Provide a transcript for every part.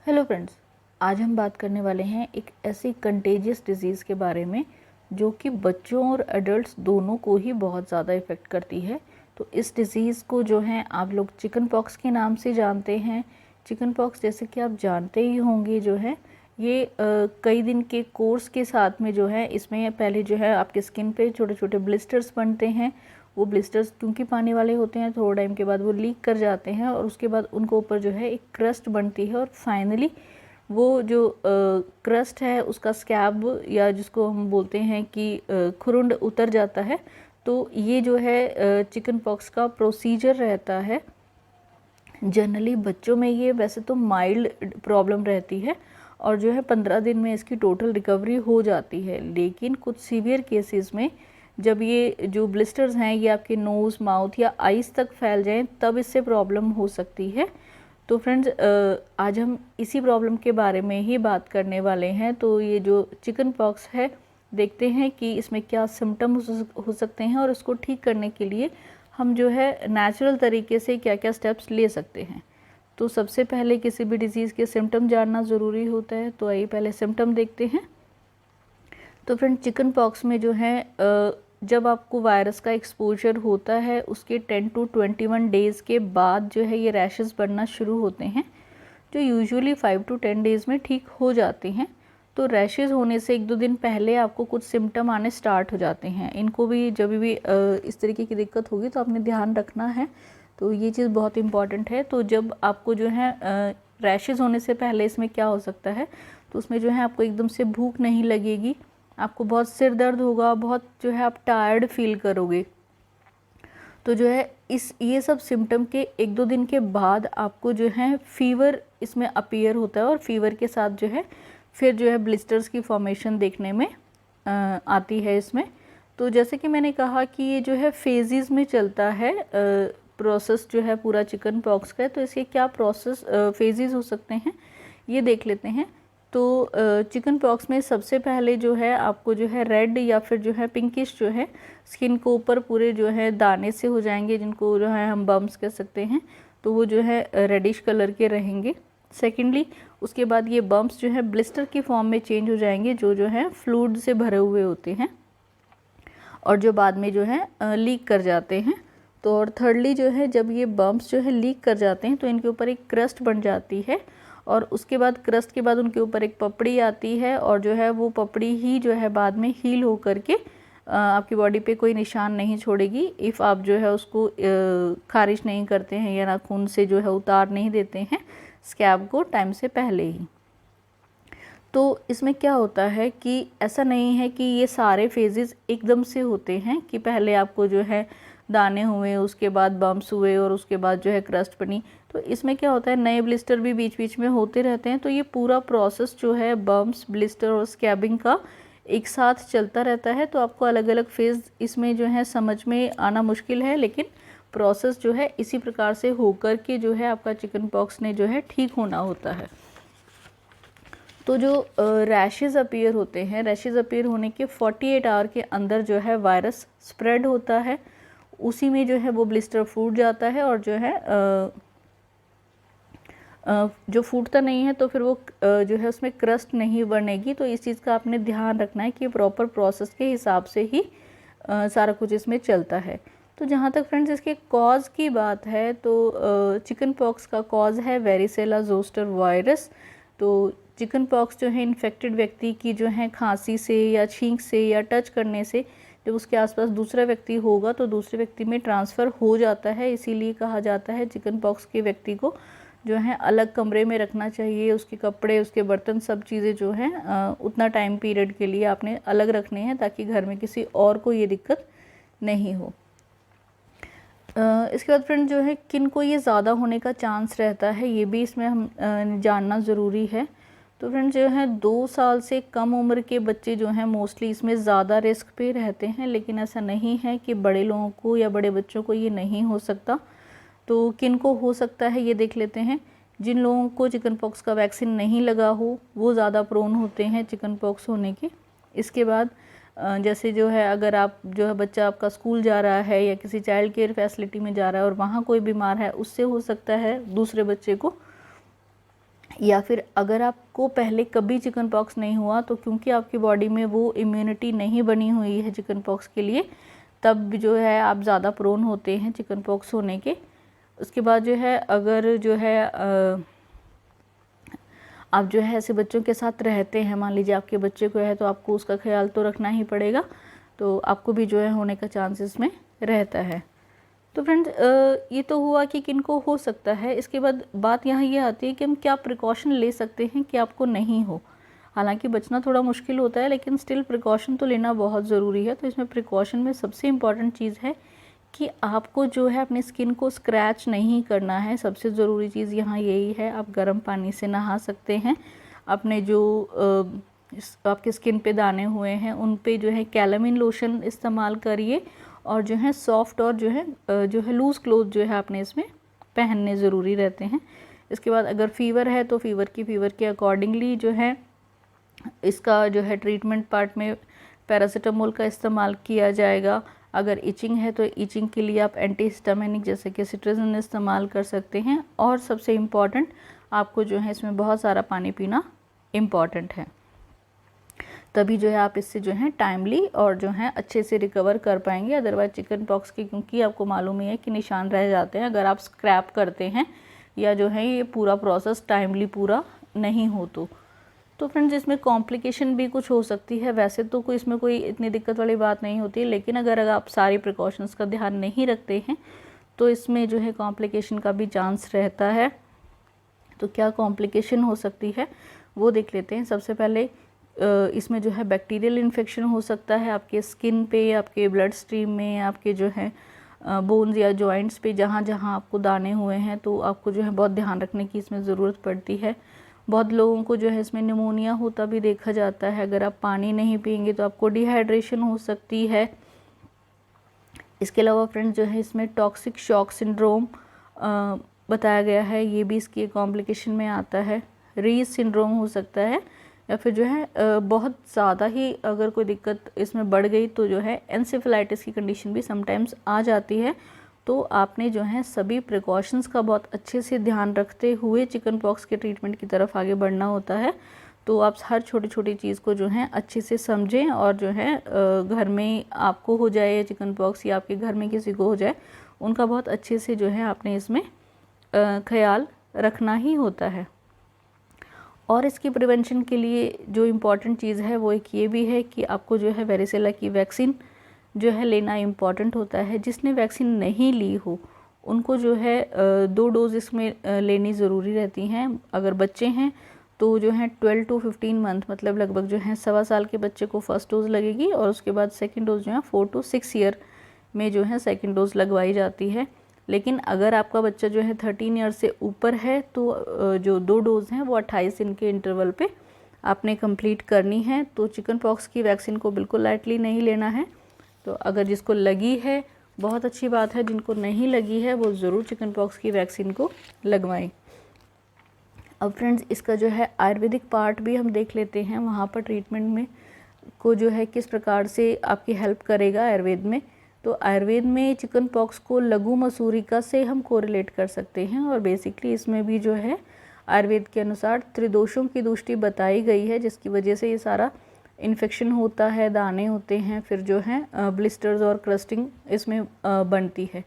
Hello friends, आज हम बात करने वाले हैं एक ऐसी कंटेजियस डिजीज़ के बारे में जो कि बच्चों और एडल्ट्स दोनों को ही बहुत ज़्यादा इफ़ेक्ट करती है। तो इस डिज़ीज़ को जो है आप लोग चिकन पॉक्स के नाम से जानते हैं। चिकन पॉक्स जैसे कि आप जानते ही होंगे जो है ये कई दिन के कोर्स के साथ में जो है इसमें पहले जो है आपके स्किन पे छोटे छोटे ब्लिस्टर्स बनते हैं। वो ब्लिस्टर्स क्योंकि पानी वाले होते हैं, थोड़ा टाइम के बाद वो लीक कर जाते हैं और उसके बाद उनको ऊपर जो है एक क्रस्ट बनती है और फाइनली वो जो क्रस्ट है उसका स्कैब या जिसको हम बोलते हैं कि खुरुंड उतर जाता है। तो ये जो है चिकन पॉक्स का प्रोसीजर रहता है। जनरली बच्चों में ये वैसे तो माइल्ड प्रॉब्लम रहती है और जो है 15 दिन में इसकी टोटल रिकवरी हो जाती है, लेकिन कुछ सीवियर केसेस में जब ये जो ब्लिस्टर्स हैं ये आपके नोज़, माउथ या आइज़ तक फैल जाएं तब इससे प्रॉब्लम हो सकती है। तो फ्रेंड्स, आज हम इसी प्रॉब्लम के बारे में ही बात करने वाले हैं। तो ये जो चिकन पॉक्स है, देखते हैं कि इसमें क्या सिम्टम्स हो सकते हैं और उसको ठीक करने के लिए हम जो है नेचुरल तरीके से क्या क्या स्टेप्स ले सकते हैं। तो सबसे पहले किसी भी डिज़ीज़ के सिम्टम जानना ज़रूरी होता है। तो आइए पहले सिम्टम देखते हैं। तो फ्रेंड, चिकन पॉक्स में जो है जब आपको वायरस का एक्सपोजर होता है उसके 10 to 21 डेज़ के बाद जो है ये रैशेस बनना शुरू होते हैं, जो यूजुअली 5 to 10 डेज़ में ठीक हो जाते हैं। तो रैशेस होने से 1-2 दिन पहले आपको कुछ सिम्टम आने स्टार्ट हो जाते हैं। इनको भी जब भी इस तरीके की दिक्कत होगी तो आपने ध्यान रखना है। तो ये चीज़ बहुत इम्पॉर्टेंट है। तो जब आपको जो है रैशेस होने से पहले इसमें क्या हो सकता है, तो उसमें जो है आपको एकदम से भूख नहीं लगेगी, आपको बहुत सिर दर्द होगा, बहुत जो है आप टायर्ड फील करोगे। तो जो है ये सब सिम्टम के 1-2 दिन के बाद आपको जो है फ़ीवर इसमें अपीयर होता है और फीवर के साथ जो है फिर जो है ब्लिस्टर्स की फॉर्मेशन देखने में आती है इसमें। तो जैसे कि मैंने कहा कि ये जो है फेजेस में चलता है प्रोसेस जो है पूरा चिकन पॉक्स का। तो इसके क्या प्रोसेस फेजेस हो सकते हैं ये देख लेते हैं। तो चिकन पॉक्स में सबसे पहले जो है आपको जो है रेड या फिर जो है पिंकिश जो है स्किन को ऊपर पूरे जो है दाने से हो जाएंगे, जिनको जो है हम बम्स कह सकते हैं। तो वो जो है रेडिश कलर के रहेंगे। सेकेंडली उसके बाद ये बम्प्स जो है ब्लिस्टर की फॉर्म में चेंज हो जाएंगे, जो है फ्लूइड से भरे हुए होते हैं और जो बाद में जो है लीक कर जाते हैं। तो और थर्डली जो है जब ये बम्प्स जो है लीक कर जाते हैं तो इनके ऊपर एक क्रस्ट बन जाती है और उसके बाद क्रस्ट के बाद उनके ऊपर एक पपड़ी आती है और जो है वो पपड़ी ही जो है बाद में हील हो करके आपकी बॉडी पे कोई निशान नहीं छोड़ेगी इफ़ आप जो है उसको खारिज नहीं करते हैं या नाखून से जो है उतार नहीं देते हैं स्कैब को टाइम से पहले ही। तो इसमें क्या होता है कि ऐसा नहीं है कि ये सारे फेजेस एकदम से होते हैं कि पहले आपको जो है दाने हुए, उसके बाद बम्प्स हुए और उसके बाद जो है क्रस्ट बनी। तो इसमें क्या होता है, नए ब्लिस्टर भी बीच बीच में होते रहते हैं। तो ये पूरा प्रोसेस जो है बम्प्स, ब्लिस्टर और स्कैबिंग का एक साथ चलता रहता है। तो आपको अलग अलग फेज़ इसमें जो है समझ में आना मुश्किल है, लेकिन प्रोसेस जो है इसी प्रकार से होकर के जो है आपका चिकन पॉक्स ने जो है ठीक होना होता है। तो जो रैशेज़ अपीयर होते हैं, रैशेज़ अपीयर होने के 48 आवर के अंदर जो है वायरस स्प्रेड होता है, उसी में जो है वो ब्लिस्टर फूट जाता है और जो है जो फूटता नहीं है तो फिर वो जो है उसमें क्रस्ट नहीं बनेगी। तो इस चीज़ का आपने ध्यान रखना है कि प्रॉपर प्रोसेस के हिसाब से ही सारा कुछ इसमें चलता है। तो जहाँ तक फ्रेंड्स इसके कॉज की बात है, तो चिकन पॉक्स का कॉज है वेरिसेला जोस्टर वायरस। तो चिकन पॉक्स जो है इन्फेक्टेड व्यक्ति की जो है खांसी से या छींक से या टच करने से जब उसके आसपास दूसरा व्यक्ति होगा तो दूसरे व्यक्ति में ट्रांसफ़र हो जाता है। इसीलिए कहा जाता है चिकन पॉक्स के व्यक्ति को जो है अलग कमरे में रखना चाहिए। उसके कपड़े, उसके बर्तन, सब चीज़ें जो हैं उतना टाइम पीरियड के लिए आपने अलग रखने हैं ताकि घर में किसी और को ये दिक्कत नहीं हो। इसके बाद फ्रेंड जो है किन को ये ज़्यादा होने का चांस रहता है ये भी इसमें हम जानना ज़रूरी है। तो फ्रेंड जो है 2 साल से कम उम्र के बच्चे जो हैं मोस्टली इसमें ज़्यादा रिस्क पे रहते हैं, लेकिन ऐसा नहीं है कि बड़े लोगों को या बड़े बच्चों को ये नहीं हो सकता। तो किन को हो सकता है ये देख लेते हैं। जिन लोगों को चिकन पॉक्स का वैक्सीन नहीं लगा हो वो ज़्यादा प्रोन होते हैं चिकन पॉक्स होने के। इसके बाद जैसे जो है अगर आप जो है बच्चा आपका स्कूल जा रहा है या किसी चाइल्ड केयर फैसिलिटी में जा रहा है और वहाँ कोई बीमार है, उससे हो सकता है दूसरे बच्चे को। या फिर अगर आपको पहले कभी चिकन पॉक्स नहीं हुआ तो क्योंकि आपकी बॉडी में वो इम्यूनिटी नहीं बनी हुई है चिकन पॉक्स के लिए, तब जो है आप ज़्यादा प्रोन होते हैं चिकन पॉक्स होने के। उसके बाद जो है अगर जो है आप जो है ऐसे बच्चों के साथ रहते हैं, मान लीजिए आपके बच्चे को है तो आपको उसका ख्याल तो रखना ही पड़ेगा, तो आपको भी जो है होने का चांसेस में रहता है। तो फ्रेंड्स ये तो हुआ कि किनको हो सकता है। इसके बाद बात यहाँ ये आती है कि हम क्या प्रिकॉशन ले सकते हैं कि आपको नहीं हो। हालांकि बचना थोड़ा मुश्किल होता है लेकिन स्टिल प्रिकॉशन तो लेना बहुत ज़रूरी है। तो इसमें प्रिकॉशन में सबसे इम्पॉर्टेंट चीज़ है कि आपको जो है अपनी स्किन को स्क्रैच नहीं करना है। सबसे ज़रूरी चीज़ यहाँ यही है। आप गर्म पानी से नहा सकते हैं। अपने जो आपके स्किन पे दाने हुए हैं उन पे जो है कैलामिन लोशन इस्तेमाल करिए, और जो है सॉफ्ट और जो है लूज़ क्लोथ जो है आपने इसमें पहनने ज़रूरी रहते हैं। इसके बाद अगर फ़ीवर है तो फ़ीवर के अकॉर्डिंगली जो है इसका जो है ट्रीटमेंट पार्ट में पैरासीटामोल का इस्तेमाल किया जाएगा। अगर इचिंग है तो इचिंग के लिए आप एंटीहिस्टामिनिक जैसे कि सिट्राजिन इस्तेमाल कर सकते हैं। और सबसे इम्पॉर्टेंट, आपको जो है इसमें बहुत सारा पानी पीना इम्पॉर्टेंट है, तभी जो है आप इससे जो है टाइमली और जो है अच्छे से रिकवर कर पाएंगे। अदरवाइज चिकन पॉक्स के क्योंकि आपको मालूम ही है कि निशान रह जाते हैं अगर आप स्क्रैप करते हैं या जो है ये पूरा प्रोसेस टाइमली पूरा नहीं हो तो फ्रेंड्स इसमें कॉम्प्लिकेशन भी कुछ हो सकती है। वैसे तो कोई इसमें कोई इतनी दिक्कत वाली बात नहीं होती है, लेकिन अगर आप सारी प्रिकॉशंस का ध्यान नहीं रखते हैं तो इसमें जो है कॉम्प्लिकेशन का भी चांस रहता है। तो क्या कॉम्प्लिकेशन हो सकती है वो देख लेते हैं। सबसे पहले इसमें जो है बैक्टीरियल इन्फेक्शन हो सकता है आपके स्किन पे, आपके ब्लड स्ट्रीम में, आपके जो है बोन्स या जॉइंट्स पे, जहाँ जहाँ आपको दाने हुए हैं। तो आपको जो है बहुत ध्यान रखने की इसमें ज़रूरत पड़ती है। बहुत लोगों को जो है इसमें निमोनिया होता भी देखा जाता है। अगर आप पानी नहीं पिएंगे तो आपको डिहाइड्रेशन हो सकती है। इसके अलावा फ्रेंड्स जो है इसमें टॉक्सिक शॉक सिंड्रोम बताया गया है, ये भी इसकी कॉम्प्लिकेशन में आता है। रीज सिंड्रोम हो सकता है, या फिर जो है बहुत ज़्यादा ही अगर कोई दिक्कत इसमें बढ़ गई तो जो है एंसेफेलाइटिस की कंडीशन भी समटाइम्स आ जाती है। तो आपने जो है सभी प्रिकॉशंस का बहुत अच्छे से ध्यान रखते हुए चिकन पॉक्स के ट्रीटमेंट की तरफ आगे बढ़ना होता है। तो आप हर छोटी छोटी चीज़ को जो है अच्छे से समझें, और जो है घर में आपको हो जाए चिकन पॉक्स या आपके घर में किसी को हो जाए, उनका बहुत अच्छे से जो है आपने इसमें ख्याल रखना ही होता है। और इसकी प्रिवेंशन के लिए जो इम्पॉर्टेंट चीज़ है वो एक ये भी है कि आपको जो है वेरिसेला की वैक्सीन जो है लेना इम्पॉर्टेंट होता है। जिसने वैक्सीन नहीं ली हो उनको जो है 2 डोज इसमें लेनी ज़रूरी रहती हैं। अगर बच्चे हैं तो जो है 12 to 15 मंथ, मतलब लगभग जो है 1.25 साल के बच्चे को फर्स्ट डोज लगेगी, और उसके बाद सेकंड डोज जो है 4 to 6 ईयर में जो है सेकंड डोज लगवाई जाती है। लेकिन अगर आपका बच्चा जो है 13 ईयर से ऊपर है तो जो 2 डोज हैं वो 28 दिन के इंटरवल पे आपने कंप्लीट करनी है। तो चिकन पॉक्स की वैक्सीन को बिल्कुल लाइटली नहीं लेना है। तो अगर जिसको लगी है बहुत अच्छी बात है, जिनको नहीं लगी है वो ज़रूर चिकन पॉक्स की वैक्सीन को लगवाएं। अब फ्रेंड्स इसका जो है आयुर्वेदिक पार्ट भी हम देख लेते हैं, वहाँ पर ट्रीटमेंट में को जो है किस प्रकार से आपकी हेल्प करेगा आयुर्वेद में। तो आयुर्वेद में चिकन पॉक्स को लघु मसूरिका से हम कोरिलेट कर सकते हैं, और बेसिकली इसमें भी जो है आयुर्वेद के अनुसार त्रिदोषों की दृष्टि बताई गई है, जिसकी वजह से ये सारा इन्फेक्शन होता है, दाने होते हैं, फिर जो है ब्लिस्टर्स और क्रस्टिंग इसमें बनती है।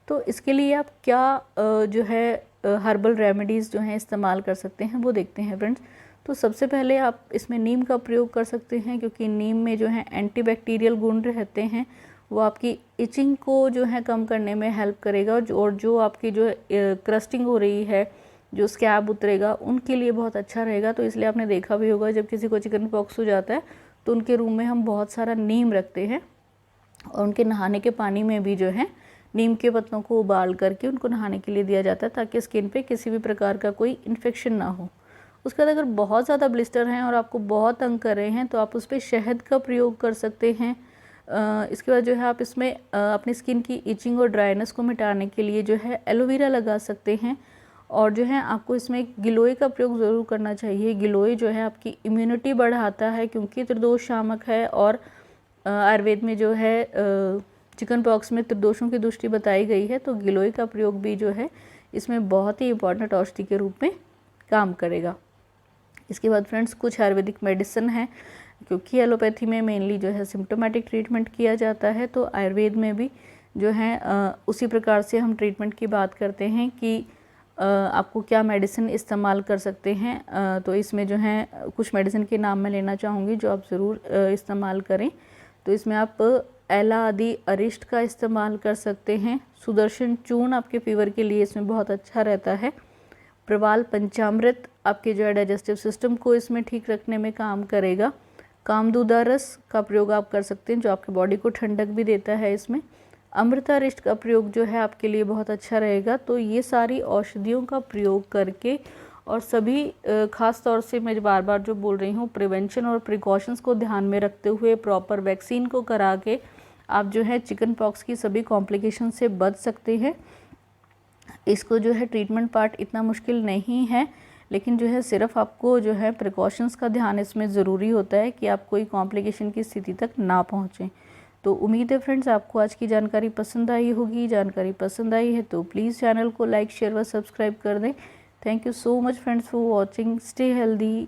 तो इसके लिए आप क्या जो है हर्बल रेमेडीज़ जो हैं इस्तेमाल कर सकते हैं वो देखते हैं फ्रेंड्स। तो सबसे पहले आप इसमें नीम का प्रयोग कर सकते हैं, क्योंकि नीम में जो है एंटीबैक्टीरियल गुण रहते हैं, वो आपकी इचिंग को जो है कम करने में हेल्प करेगा। और जो आपकी जो क्रस्टिंग हो रही है, जो स्कैब उतरेगा, उनके लिए बहुत अच्छा रहेगा। तो इसलिए आपने देखा भी होगा जब किसी को चिकन पॉक्स हो जाता है तो उनके रूम में हम बहुत सारा नीम रखते हैं, और उनके नहाने के पानी में भी जो है नीम के पत्तों को उबाल करके उनको नहाने के लिए दिया जाता है, ताकि स्किन पे किसी भी प्रकार का कोई इन्फेक्शन ना हो। उसके बाद अगर बहुत ज़्यादा ब्लिस्टर हैं और आपको बहुत तंग कर रहे हैं तो आप उस पर शहद का प्रयोग कर सकते हैं। इसके बाद जो है आप इसमें अपनी स्किन की इचिंग और ड्राइनेस को मिटाने के लिए जो है एलोवेरा लगा सकते हैं। और जो है आपको इसमें गिलोय का प्रयोग ज़रूर करना चाहिए। गिलोय जो है आपकी इम्यूनिटी बढ़ाता है, क्योंकि त्रिदोष शामक है, और आयुर्वेद में जो है चिकन पॉक्स में त्रिदोषों की दृष्टि बताई गई है। तो गिलोय का प्रयोग भी जो है इसमें बहुत ही इम्पॉर्टेंट औषधि के रूप में काम करेगा। इसके बाद फ्रेंड्स कुछ आयुर्वेदिक मेडिसिन है, क्योंकि एलोपैथी में मेनली जो है सिम्टोमेटिक ट्रीटमेंट किया जाता है, तो आयुर्वेद में भी जो है उसी प्रकार से हम ट्रीटमेंट की बात करते हैं कि आपको क्या मेडिसिन इस्तेमाल कर सकते हैं। तो इसमें जो है कुछ मेडिसिन के नाम मैं लेना चाहूँगी जो आप ज़रूर इस्तेमाल करें। तो इसमें आप एला आदि अरिष्ट का इस्तेमाल कर सकते हैं। सुदर्शन चूर्ण आपके फीवर के लिए इसमें बहुत अच्छा रहता है। प्रवाल पंचामृत आपके जो है डाइजेस्टिव सिस्टम को इसमें ठीक रखने में काम करेगा। कामदूदा रस का प्रयोग आप कर सकते हैं जो आपके बॉडी को ठंडक भी देता है। इसमें अमृतारिष्ट का प्रयोग जो है आपके लिए बहुत अच्छा रहेगा। तो ये सारी औषधियों का प्रयोग करके और सभी ख़ास तौर से मैं बार बार जो बोल रही हूँ प्रिवेंशन और प्रिकॉशंस को ध्यान में रखते हुए प्रॉपर वैक्सीन को करा के आप जो है चिकन पॉक्स की सभी कॉम्प्लिकेशन से बच सकते हैं। इसको जो है ट्रीटमेंट पार्ट इतना मुश्किल नहीं है, लेकिन जो है सिर्फ आपको जो है प्रिकॉशंस का ध्यान इसमें ज़रूरी होता है कि आप कोई कॉम्प्लिकेशन की स्थिति तक ना पहुँचें। तो उम्मीद है फ्रेंड्स आपको आज की जानकारी पसंद आई होगी। जानकारी पसंद आई है तो प्लीज़ चैनल को लाइक शेयर व सब्सक्राइब कर दें। Thank you so much friends for watching. Stay healthy.